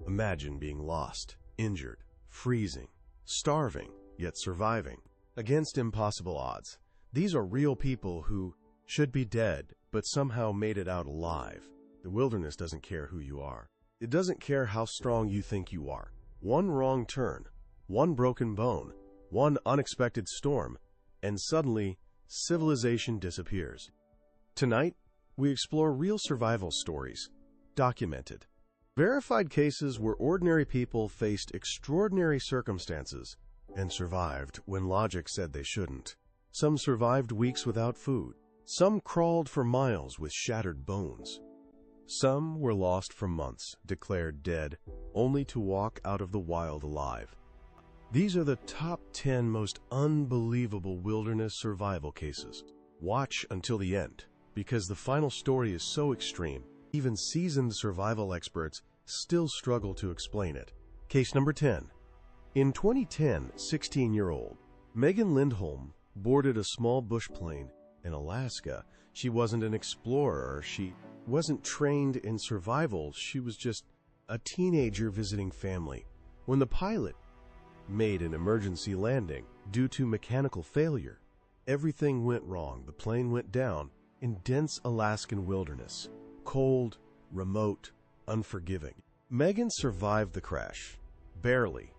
Imagine being lost, injured, freezing, starving, yet surviving. Against impossible odds. These are real people who should be dead, but somehow made it out alive. The wilderness doesn't care who you are. It doesn't care how strong you think you are. One wrong turn, one broken bone, one unexpected storm, and suddenly, civilization disappears. Tonight, we explore real survival stories, documented. Verified cases where ordinary people faced extraordinary circumstances and survived when logic said they shouldn't. Some survived weeks without food. Some crawled for miles with shattered bones. Some were lost for months, declared dead, only to walk out of the wild alive. These are the top 10 most unbelievable wilderness survival cases. Watch until the end, because the final story is so extreme, even seasoned survival experts still struggle to explain it. Case number 10. In 2010, 16-year-old Megan Lindholm boarded a small bush plane in Alaska. She wasn't an explorer. She wasn't trained in survival. She was just a teenager visiting family. When the pilot made an emergency landing due to mechanical failure, everything went wrong. The plane went down in dense Alaskan wilderness. Cold, remote, unforgiving. Megan survived the crash. Barely.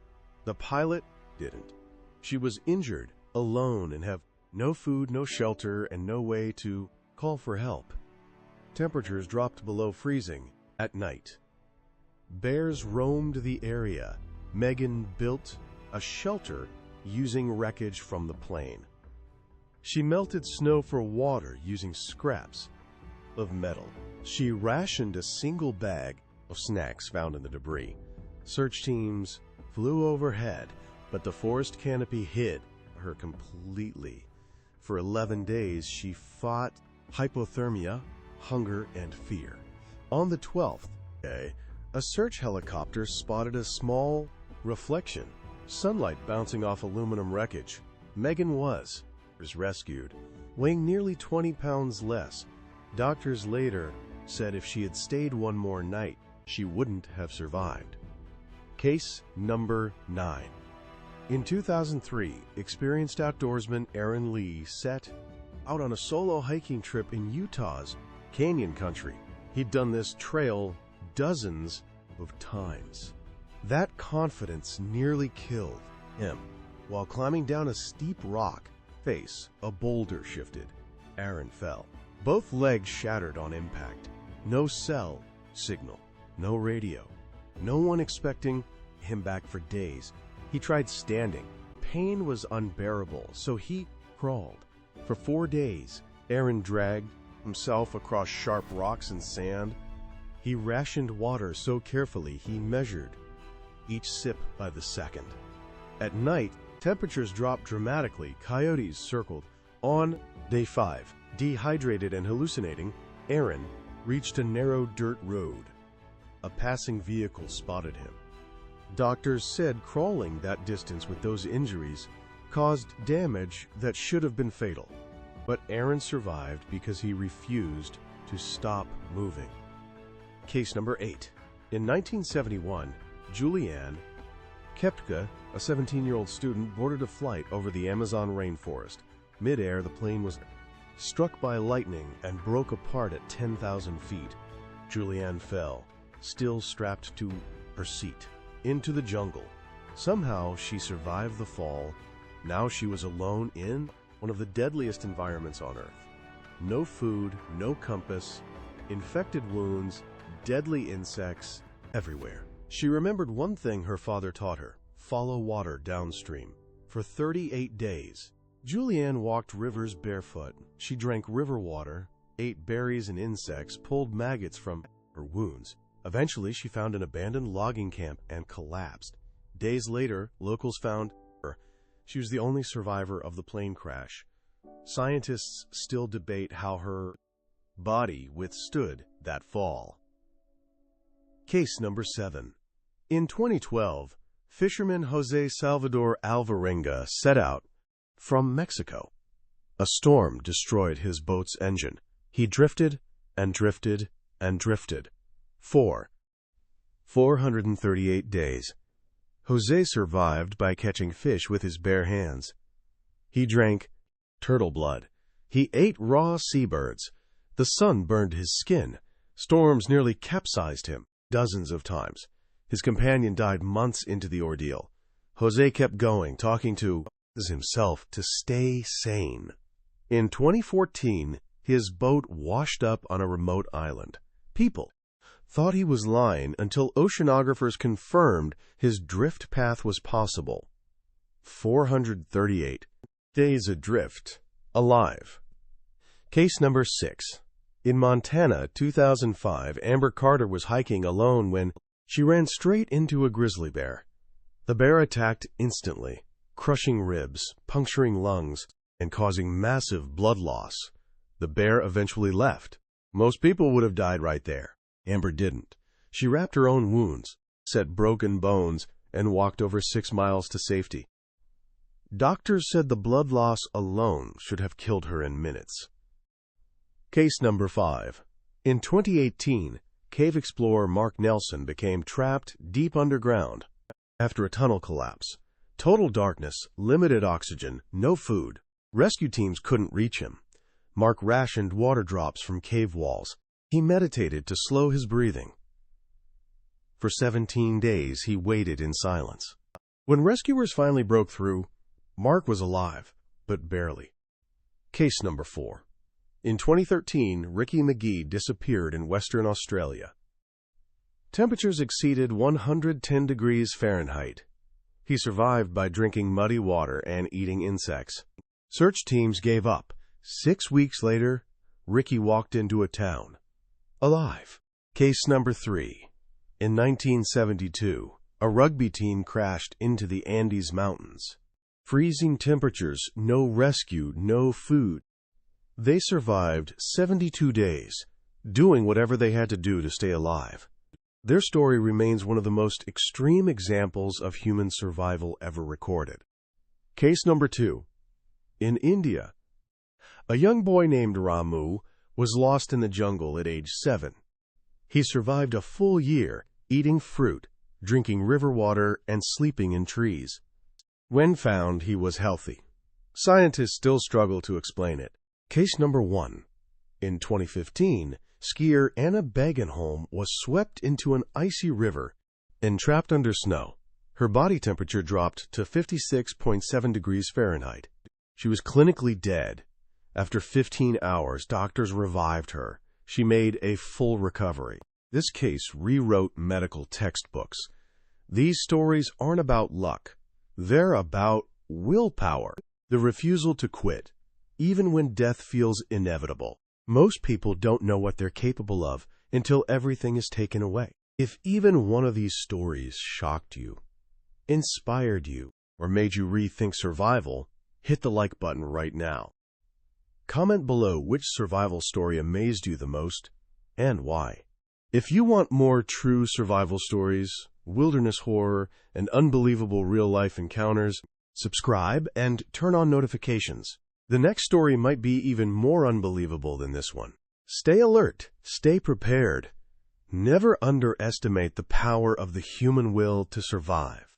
The pilot didn't. She was injured, alone, and have no food, no shelter, and no way to call for help. Temperatures dropped below freezing at night. Bears roamed the area. Megan built a shelter using wreckage from the plane. She melted snow for water using scraps of metal. She rationed a single bag of snacks found in the debris. Search teams flew overhead, but the forest canopy hid her completely. For 11 days, she fought hypothermia, hunger, and fear. On the 12th day, a search helicopter spotted a small reflection, sunlight bouncing off aluminum wreckage. Megan was rescued, weighing nearly 20 pounds less. Doctors later said if she had stayed one more night, she wouldn't have survived. Case number 9. In 2003, experienced outdoorsman Aaron Lee set out on a solo hiking trip in Utah's canyon country. He'd done this trail dozens of times. That confidence nearly killed him. While climbing down a steep rock face, a boulder shifted. Aaron fell. Both legs shattered on impact. No cell signal, no radio. No one expecting him back for days. He tried standing. Pain was unbearable, so he crawled. For 4 days, Aaron dragged himself across sharp rocks and sand. He rationed water so carefully he measured each sip by the second. At night, temperatures dropped dramatically. Coyotes circled. On day 5, dehydrated and hallucinating, Aaron reached a narrow dirt road. A passing vehicle spotted him. Doctors said crawling that distance with those injuries caused damage that should have been fatal. But Aaron survived because he refused to stop moving. Case number 8. In 1971, Julianne Kepka, a 17-year-old student, boarded a flight over the Amazon rainforest. Mid-air, the plane was struck by lightning and broke apart at 10,000 feet. Julianne fell, still strapped to her seat, into the jungle. Somehow, she survived the fall. Now she was alone in one of the deadliest environments on Earth. No food, no compass, infected wounds, deadly insects everywhere. She remembered one thing her father taught her: follow water downstream. For 38 days, Julianne walked rivers barefoot. She drank river water, ate berries and insects, pulled maggots from her wounds. Eventually, she found an abandoned logging camp and collapsed. Days later, locals found her. She was the only survivor of the plane crash. Scientists still debate how her body withstood that fall. Case number 7. In 2012, fisherman Jose Salvador Alvarenga set out from Mexico. A storm destroyed his boat's engine. He drifted and drifted and drifted for 438 days. Jose survived by catching fish with his bare hands. He drank turtle blood. He ate raw seabirds. The sun burned his skin. Storms nearly capsized him dozens of times. His companion died months into the ordeal. Jose kept going, talking to himself to stay sane. In 2014, his boat washed up on a remote island. People thought he was lying until oceanographers confirmed his drift path was possible. 438 days adrift, alive. Case number 6. In Montana, 2005, Amber Carter was hiking alone when she ran straight into a grizzly bear. The bear attacked instantly, crushing ribs, puncturing lungs, and causing massive blood loss. The bear eventually left. Most people would have died right there. Amber didn't. She wrapped her own wounds, set broken bones, and walked over 6 miles to safety. Doctors said the blood loss alone should have killed her in minutes. Case number 5. In 2018, cave explorer Mark Nelson became trapped deep underground after a tunnel collapse. Total darkness, limited oxygen, no food. Rescue teams couldn't reach him. Mark rationed water drops from cave walls. He meditated to slow his breathing. For 17 days, he waited in silence. When rescuers finally broke through, Mark was alive, but barely. Case number 4. In 2013, Ricky McGee disappeared in Western Australia. Temperatures exceeded 110 degrees Fahrenheit. He survived by drinking muddy water and eating insects. Search teams gave up. 6 weeks later, Ricky walked into a town, alive. Case number 3. In 1972, a rugby team crashed into the Andes Mountains. Freezing temperatures, no rescue, no food. They survived 72 days, doing whatever they had to do to stay alive. Their story remains one of the most extreme examples of human survival ever recorded. Case number 2. In India, a young boy named Ramu was lost in the jungle at age 7. He survived a full year, eating fruit, drinking river water, and sleeping in trees. When found, he was healthy. Scientists still struggle to explain it. Case number 1. In 2015, skier Anna Begenholm was swept into an icy river and trapped under snow. Her body temperature dropped to 56.7 degrees Fahrenheit. She was clinically dead. After 15 hours, doctors revived her. She made a full recovery. This case rewrote medical textbooks. These stories aren't about luck. They're about willpower, the refusal to quit, even when death feels inevitable. Most people don't know what they're capable of until everything is taken away. If even one of these stories shocked you, inspired you, or made you rethink survival, hit the like button right now. Comment below which survival story amazed you the most and why. If you want more true survival stories, wilderness horror, and unbelievable real-life encounters, subscribe and turn on notifications. The next story might be even more unbelievable than this one. Stay alert, stay prepared. Never underestimate the power of the human will to survive.